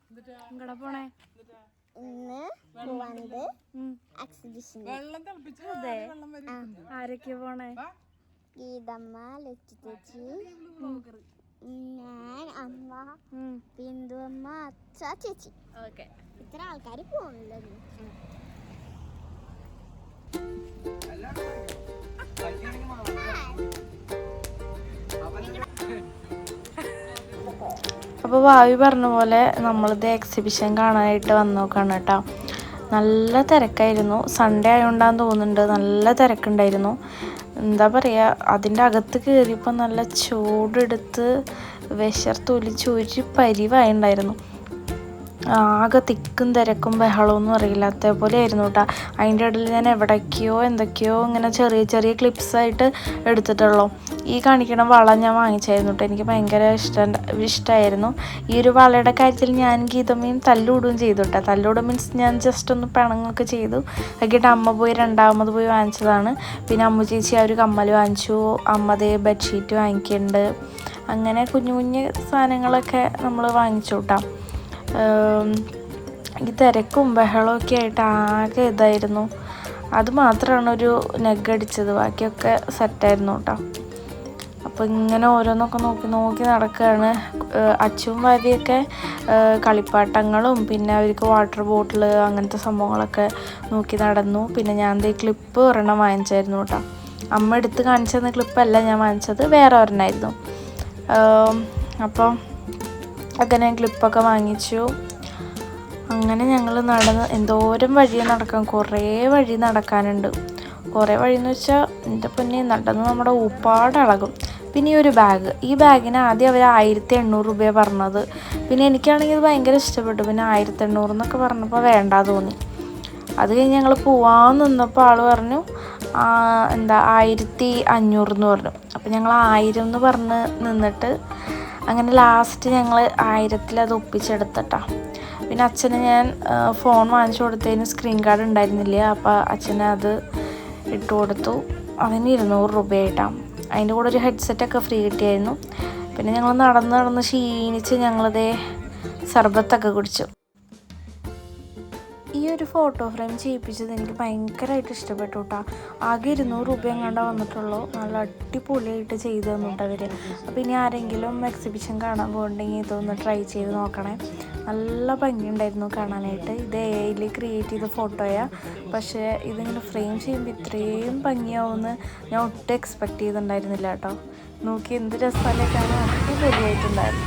എങ്ങടാ പോണേ? ഇന്ന് പോവാനത് എക്സിബിഷൻ. അതെ, ആരൊക്കെയാ പോണേ? ഗീതമ്മ, ലച്ചു ചേച്ചി, ഞാൻ, അമ്മ, ബിന്ദു അമ്മ, അച്ഛ, ചേച്ചി. ഓക്കെ, ഇത്ര ആൾക്കാർ പോകണല്ലോ. അപ്പോൾ ഭാവി പറഞ്ഞ പോലെ നമ്മളിത് എക്സിബിഷൻ കാണാനായിട്ട് വന്നു നോക്കാണ് കേട്ടോ. നല്ല തിരക്കായിരുന്നു. സൺഡേ ആയതുകൊണ്ടാന്ന് തോന്നുന്നുണ്ട്, നല്ല തിരക്കുണ്ടായിരുന്നു. എന്താ പറയുക, അതിൻ്റെ അകത്ത് കയറിയപ്പോൾ നല്ല ചൂടെടുത്ത് വിശർത്തൊലിച്ച് ഒരു പരിവായുണ്ടായിരുന്നു. ആകെ തിക്കും തിരക്കും ബഹളമൊന്നും അറിയില്ലാത്ത പോലെ ആയിരുന്നു കേട്ടോ. അതിൻ്റെ ഇടയിൽ ഞാൻ എന്തൊക്കെയോ ഇങ്ങനെ ചെറിയ ചെറിയ ക്ലിപ്സായിട്ട് എടുത്തിട്ടുള്ളൂ. ഈ കാണിക്കണ വള ഞാൻ വാങ്ങിച്ചായിരുന്നു കേട്ടോ. എനിക്ക് ഭയങ്കര ഇഷ്ടമായിരുന്നു. ഈ ഒരു വളയുടെ കാര്യത്തിൽ ഞാൻ ഗീതമ്മയും തല്ലൂടുകയും ചെയ്തു കേട്ടോ. തല്ലൂടും മീൻസ് ഞാൻ ജസ്റ്റ് ഒന്ന് പിണങ്ങൊക്കെ ചെയ്തു. അതൊക്കെയിട്ട് അമ്മ പോയി രണ്ടാമത് പോയി വാങ്ങിച്ചതാണ്. പിന്നെ അമ്മു ചേച്ചി ആ ഒരു കമ്മൽ വാങ്ങിച്ചു. അമ്മതേ ബെഡ്ഷീറ്റ് വാങ്ങിക്കുന്നുണ്ട്. അങ്ങനെ കുഞ്ഞു കുഞ്ഞു സാധനങ്ങളൊക്കെ നമ്മൾ വാങ്ങിച്ചു കേട്ടോ. ഈ തിരക്കും ബഹളമൊക്കെ ആയിട്ട് ആകെ ഇതായിരുന്നു. അത് മാത്രമാണ് ഒരു നെഗടിച്ചത്, ബാക്കിയൊക്കെ സെറ്റായിരുന്നു കേട്ടോ. അപ്പോൾ ഇങ്ങനെ ഓരോന്നൊക്കെ നോക്കി നടക്കുകയാണ്. അച്ചും ഭാര്യയൊക്കെ കളിപ്പാട്ടങ്ങളും പിന്നെ അവർക്ക് വാട്ടർ ബോട്ടിൽ അങ്ങനത്തെ സംഭവങ്ങളൊക്കെ നോക്കി നടന്നു. പിന്നെ ഞാൻ ദേ ക്ലിപ്പ് ഒരെണ്ണം വാങ്ങിച്ചായിരുന്നു കേട്ടോ. അമ്മ എടുത്ത് കാണിച്ചെന്ന ക്ലിപ്പല്ല ഞാൻ വാങ്ങിച്ചത്, വേറെ ഒരെണ്ണമായിരുന്നു. അപ്പോൾ അങ്ങനെ ക്ലിപ്പൊക്കെ വാങ്ങിച്ചു. അങ്ങനെ ഞങ്ങൾ നടന്ന് എന്തോരം വഴി നടക്കാം, കുറേ വഴി നടക്കാനുണ്ട്. കുറേ വഴിയെന്ന് വെച്ചാൽ എൻ്റെ പൊന്നെ നടന്ന് നമ്മുടെ ഊപ്പാടിളകും. പിന്നെ ഈ ബാഗിന് ആദ്യം അവർ 1800 രൂപയാണ് പറഞ്ഞത്. പിന്നെ എനിക്കാണെങ്കിൽ ഇത് ഭയങ്കര ഇഷ്ടപ്പെട്ടു. പിന്നെ 1800 എന്നൊക്കെ പറഞ്ഞപ്പോൾ വേണ്ട തോന്നി. അത് കഴിഞ്ഞ് ഞങ്ങൾ പോവാൻ നിന്നപ്പോൾ ആൾ പറഞ്ഞു 1500 എന്ന് പറഞ്ഞു. അപ്പോൾ ഞങ്ങൾ 1000 എന്ന് പറഞ്ഞ് നിന്നിട്ട് അങ്ങനെ ലാസ്റ്റ് ഞങ്ങൾ 1000 അത് ഒപ്പിച്ചെടുത്തിട്ടാ. പിന്നെ അച്ഛന് ഞാൻ ഫോൺ വാങ്ങിച്ചു കൊടുത്തതിന് സ്ക്രീൻ കാർഡ് ഉണ്ടായിരുന്നില്ല. അപ്പോൾ അച്ഛന് അത് ഇട്ട് കൊടുത്തു. അതിന് 200 രൂപയായിട്ടാണ്. അതിൻ്റെ കൂടെ ഒരു ഹെഡ്സെറ്റൊക്കെ ഫ്രീ കിട്ടിയായിരുന്നു. പിന്നെ ഞങ്ങൾ നടന്ന് ക്ഷീണിച്ച് ഞങ്ങളതേ സർബത്തൊക്കെ കുടിച്ചു. ഈ ഒരു ഫോട്ടോ ഫ്രെയിം ചെയ്യിപ്പിച്ചത് എനിക്ക് ഭയങ്കരമായിട്ട് ഇഷ്ടപ്പെട്ടു കേട്ടോ. ആകെ 200 രൂപ എങ്ങാണ്ട് വന്നിട്ടുള്ളൂ. നല്ല അടിപൊളിയായിട്ട് ചെയ്ത് തന്നിട്ട് അവർ. അപ്പോൾ ഇനി ആരെങ്കിലും എക്സിബിഷൻ കാണാൻ പോകുന്നുണ്ടെങ്കിൽ ഇതൊന്ന് ട്രൈ ചെയ്ത് നോക്കണേ. നല്ല ഭംഗിയുണ്ടായിരുന്നു കാണാനായിട്ട്. ഇത് AI ക്രിയേറ്റ് ചെയ്ത ഫോട്ടോയാണ്. പക്ഷേ ഇതിങ്ങനെ ഫ്രെയിം ചെയ്യുമ്പോൾ ഇത്രയും ഭംഗിയാവുമെന്ന് ഞാൻ ഒട്ടും എക്സ്പെക്റ്റ് ചെയ്തിട്ടുണ്ടായിരുന്നില്ല കേട്ടോ. നോക്കി എന്ത് രസമല്ലേ കാണാൻ, അടിപൊളിയായിട്ടുണ്ടായിരുന്നു.